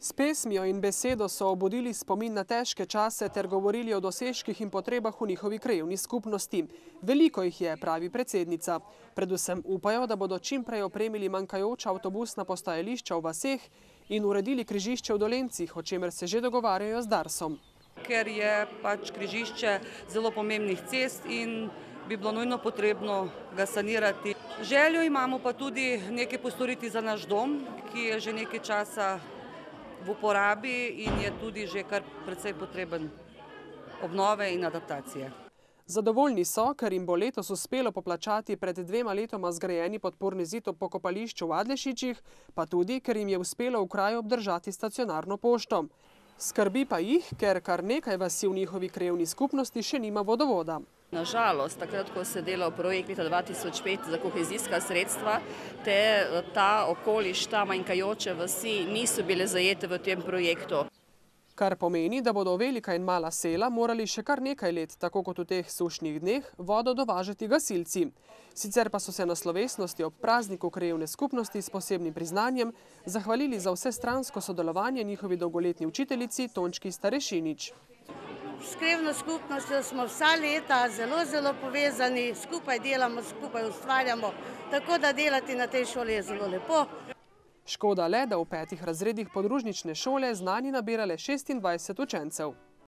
S pesmijo in besedo so obudili spomin na težke čase ter govorili o dosežkih in potrebah v njihovi krajevni skupnosti. Veliko jih je, pravi predsednica. Predvsem upajo, da bodo čim prej opremili manjkajoča avtobusna postajališča v vaseh in uredili križišče v Dolencih, o čemer se že dogovarjajo z Darsom. Ker je križišče zelo pomembnih cest in bi bilo nujno potrebno ga sanirati. Željo imamo pa tudi nekaj postoriti za naš dom, ki je že nekaj časa v uporabi in je tudi že kar precej potreben obnove in adaptacije. Zadovoljni so, ker jim bo letos uspelo poplačati pred 2 letoma zgrajeni podporni zid ob pokopališču v Adlešičih, pa tudi, ker jim je uspelo v kraju obdržati stacionarno pošto. Skrbi pa jih, ker kar nekaj vasi v njihovi krajevni skupnosti še nima vodovoda. Nažalost, takrat, ko se delal projekt leta 2005 za kohezijska sredstva, ta okoliš, ta manjkajoče vasi niso bile zajete v tem projektu. Kar pomeni, da bodo velika in mala sela morali še kar nekaj let, tako kot v teh sušnih dneh, vodo dovažati gasilci. Sicer pa so se na slovesnosti ob prazniku krajevne skupnosti s posebnim priznanjem zahvalili za vsestransko sodelovanje njihovi dolgoletni učiteljici Tončki Starešinič. S krajevno skupnostjo smo vsa leta zelo povezani, skupaj delamo, skupaj ustvarjamo, tako da delati na tej šoli je zelo lepo. Škoda le, da v 5 razredih podružnične šole znanje nabira le 26 učencev.